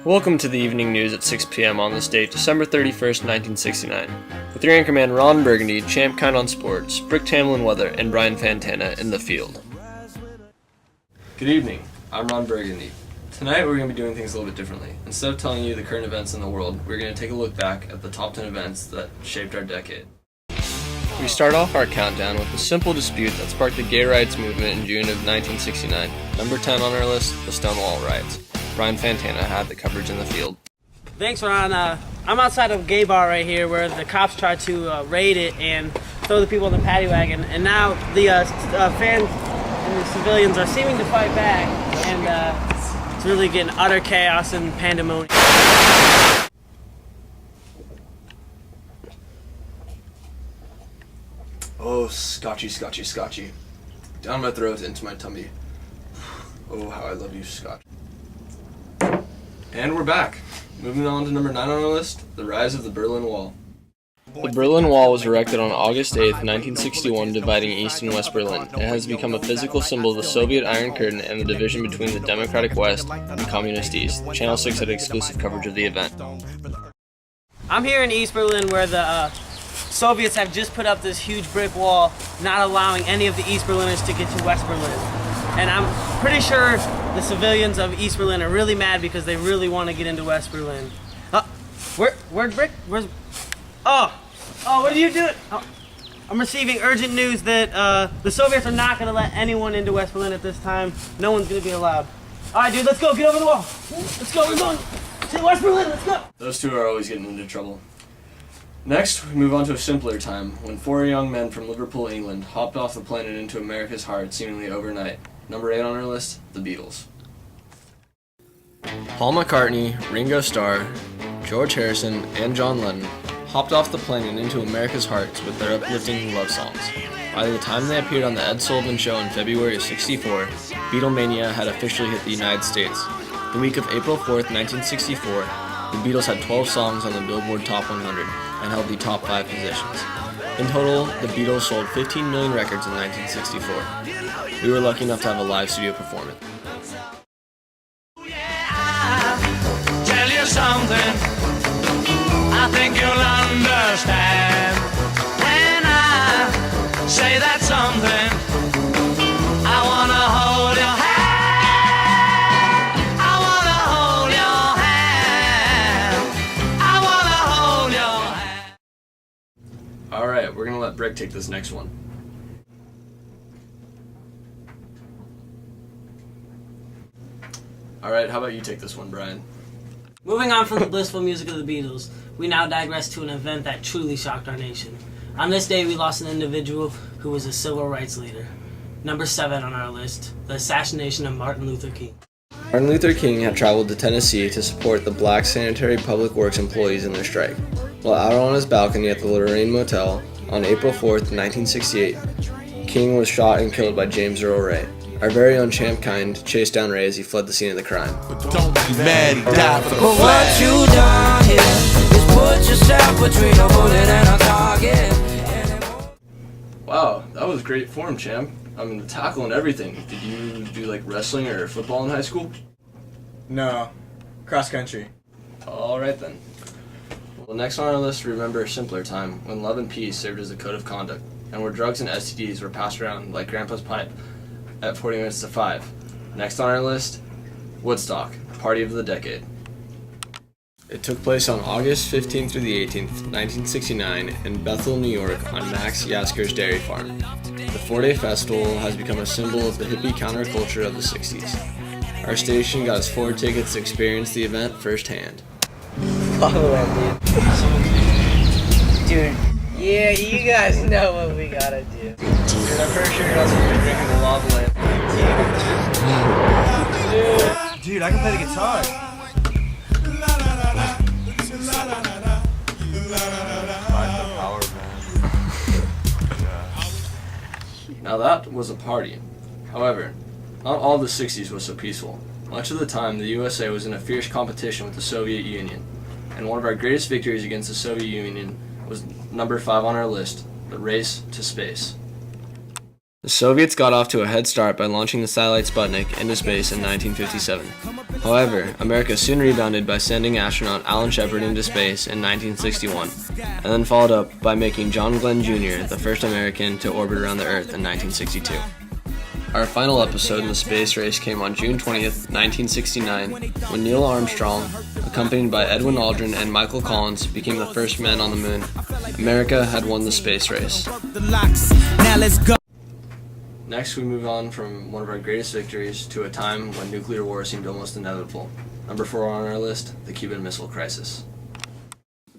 Welcome to the evening news at 6 p.m. on this date, December 31st, 1969, with your anchorman Ron Burgundy, Champ Kind on Sports, Brick Tamlin Weather, and Brian Fantana in the field. Good evening, I'm Ron Burgundy. Tonight we're going to be doing things a little bit differently. Instead of telling you the current events in the world, we're going to take a look back at the top 10 events that shaped our decade. We start off our countdown with a simple dispute that sparked the gay rights movement in June of 1969. Number 10 on our list, the Stonewall Riots. Brian Fantana had the coverage in the field. Thanks, Ron. I'm outside of a gay bar right here where the cops tried to raid it and throw the people in the paddy wagon. And now the fans and the civilians are seeming to fight back, and it's really getting utter chaos and pandemonium. Oh, scotchy. Down my throat, into my tummy. Oh, how I love you, Scotch. And we're back. Moving on to number 9 on our list, the rise of the Berlin Wall. The Berlin Wall was erected on August 8, 1961, dividing East and West Berlin. It has become a physical symbol of the Soviet Iron Curtain and the division between the Democratic West and Communist East. Channel 6 had exclusive coverage of the event. I'm here in East Berlin where the Soviets have just put up this huge brick wall, not allowing any of the East Berliners to get to West Berlin. And I'm pretty sure the civilians of East Berlin are really mad because they really want to get into West Berlin. Where's Brick? Oh, what are you doing? Oh, I'm receiving urgent news that the Soviets are not going to let anyone into West Berlin at this time. No one's going to be allowed. All right, dude, let's go. Get over the wall. Let's go. We're going to West Berlin. Let's go. Those two are always getting into trouble. Next, we move on to a simpler time, when 4 young men from Liverpool, England, hopped off the plane and into America's heart seemingly overnight. Number 8 on our list, the Beatles. Paul McCartney, Ringo Starr, George Harrison, and John Lennon hopped off the plane and into America's hearts with their uplifting love songs. By the time they appeared on The Ed Sullivan Show in February of '64, Beatlemania had officially hit the United States. The week of April 4th, 1964, the Beatles had 12 songs on the Billboard Top 100 and held the top 5 positions. In total, the Beatles sold 15 million records in 1964. We were lucky enough to have a live studio performance. Tell you something, I think you'll understand when I say that something. I wanna hold your hand. I wanna hold your hand. I wanna hold your hand. Alright, we're gonna let Brick take this next one. Alright, how about you take this one, Brian? Moving on from the blissful music of the Beatles, we now digress to an event that truly shocked our nation. On this day, we lost an individual who was a civil rights leader. Number 7 on our list, the assassination of Martin Luther King. Martin Luther King had traveled to Tennessee to support the black sanitary public works employees in their strike. While out on his balcony at the Lorraine Motel on April 4th, 1968, King was shot and killed by James Earl Ray. Our very own Champ Kind chased down Ray as he fled the scene of the crime. But don't be mad, he died for the But what you done here is put yourself between a bullet and a target. Wow, that was great form, Champ. I mean, the tackle and everything. Did you do like wrestling or football in high school? No, cross country. Alright then. Well, next on our list, remember a simpler time when love and peace served as a code of conduct, and where drugs and STDs were passed around like Grandpa's pipe at 40 minutes to 5. Next on our list, Woodstock, party of the decade. It took place on August 15th through the 18th, 1969, in Bethel, New York, on Max Yasker's dairy farm. The 4-day festival has become a symbol of the hippie counterculture of the 60s. Our station got us 4 tickets to experience the event firsthand. Follow it, dude. Yeah, you guys know what we gotta do. Dude, I'm pretty sure you're not supposed to be drinking the lava lamp. Dude, I can play the guitar. Now that was a party. However, not all of the 60s was so peaceful. Much of the time, the USA was in a fierce competition with the Soviet Union, and one of our greatest victories against the Soviet Union was number 5 on our list, the race to space. The Soviets got off to a head start by launching the satellite Sputnik into space in 1957. However, America soon rebounded by sending astronaut Alan Shepard into space in 1961, and then followed up by making John Glenn Jr. the first American to orbit around the Earth in 1962. Our final episode in the space race came on June 20th, 1969, when Neil Armstrong, accompanied by Edwin Aldrin and Michael Collins, became the first men on the moon. America had won the space race. Next, we move on from one of our greatest victories to a time when nuclear war seemed almost inevitable. Number 4 on our list, the Cuban Missile Crisis.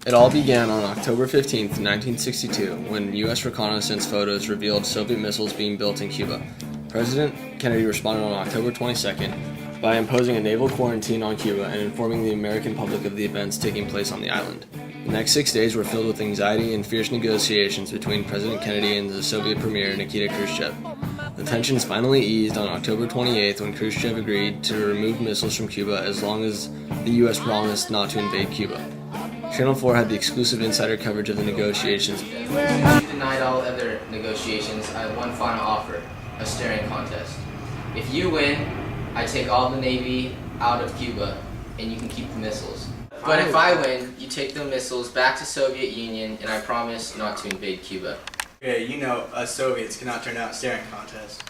It all began on October 15th, 1962, when U.S. reconnaissance photos revealed Soviet missiles being built in Cuba. President Kennedy responded on October 22nd by imposing a naval quarantine on Cuba and informing the American public of the events taking place on the island. The next 6 days were filled with anxiety and fierce negotiations between President Kennedy and the Soviet Premier Nikita Khrushchev. The tensions finally eased on October 28th when Khrushchev agreed to remove missiles from Cuba as long as the U.S. promised not to invade Cuba. Channel 4 had the exclusive insider coverage of the negotiations. Denied all other negotiations, I have one final offer, a staring contest. If you win, I take all the Navy out of Cuba and you can keep the missiles. But if I win, you take the missiles back to Soviet Union and I promise not to invade Cuba. Okay, you know us Soviets cannot turn out staring contests.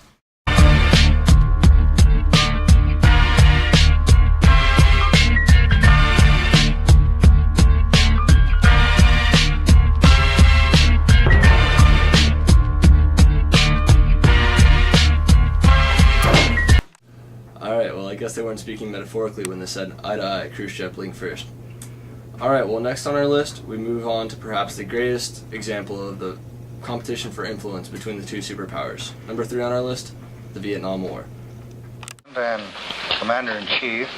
Alright, well I guess they weren't speaking metaphorically when they said eye to eye, Khrushchev blinked first. Alright, well next on our list, we move on to perhaps the greatest example of the competition for influence between the two superpowers. Number 3 on our list, the Vietnam War. And Commander-in-Chief,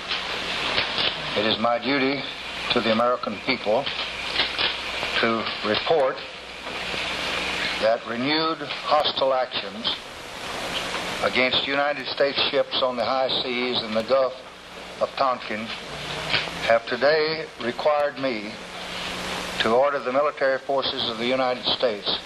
it is my duty to the American people to report that renewed hostile actions against United States ships on the high seas in the Gulf of Tonkin have today required me to order the military forces of the United States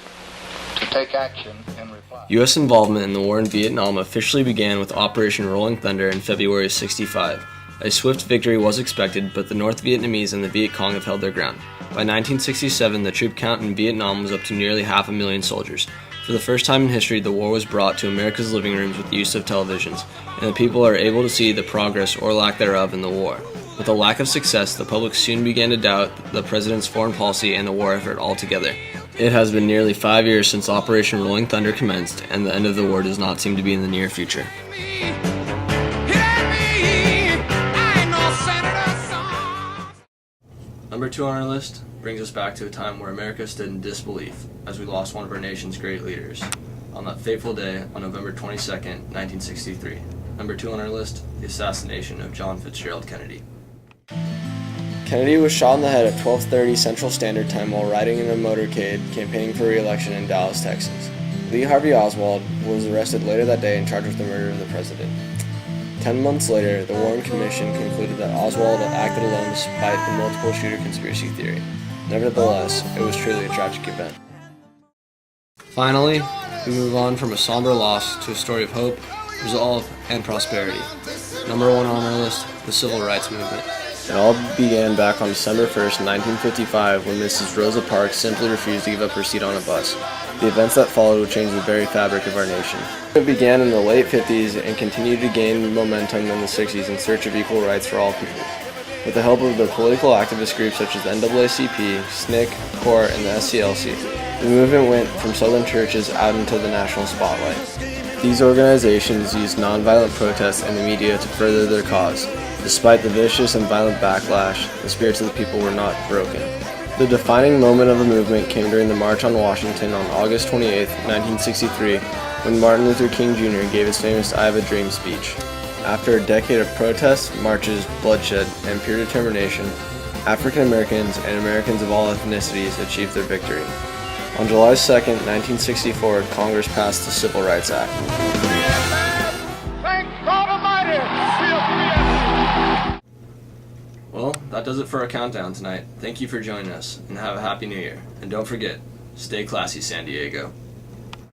to take action in reply. U.S. involvement in the war in Vietnam officially began with Operation Rolling Thunder in February of '65. A swift victory was expected, but the North Vietnamese and the Viet Cong have held their ground. By 1967, the troop count in Vietnam was up to nearly 500,000 soldiers. For the first time in history, the war was brought to America's living rooms with the use of televisions, and the people are able to see the progress or lack thereof in the war. With a lack of success, the public soon began to doubt the president's foreign policy and the war effort altogether. It has been nearly 5 years since Operation Rolling Thunder commenced, and the end of the war does not seem to be in the near future. Number 2 on our list brings us back to a time where America stood in disbelief as we lost one of our nation's great leaders on that fateful day on November 22nd, 1963. Number 2 on our list, the assassination of John Fitzgerald Kennedy. Kennedy was shot in the head at 12:30 Central Standard Time while riding in a motorcade campaigning for re-election in Dallas, Texas. Lee Harvey Oswald was arrested later that day and charged with the murder of the president. 10 months later, the Warren Commission concluded that Oswald acted alone despite the multiple shooter conspiracy theory. Nevertheless, it was truly a tragic event. Finally, we move on from a somber loss to a story of hope, resolve, and prosperity. Number 1 on our list, the Civil Rights Movement. It all began back on December 1st, 1955, when Mrs. Rosa Parks simply refused to give up her seat on a bus. The events that followed would change the very fabric of our nation. It began in the late 50s and continued to gain momentum in the 60s in search of equal rights for all people. With the help of the political activist groups such as the NAACP, SNCC, CORE, and the SCLC, the movement went from southern churches out into the national spotlight. These organizations used nonviolent protests and the media to further their cause. Despite the vicious and violent backlash, the spirits of the people were not broken. The defining moment of the movement came during the March on Washington on August 28, 1963, when Martin Luther King Jr. gave his famous I Have a Dream speech. After a decade of protests, marches, bloodshed, and pure determination, African Americans and Americans of all ethnicities achieved their victory. On July 2, 1964, Congress passed the Civil Rights Act. Thank God Almighty! Well, that does it for our countdown tonight. Thank you for joining us, and have a happy new year. And don't forget, stay classy, San Diego.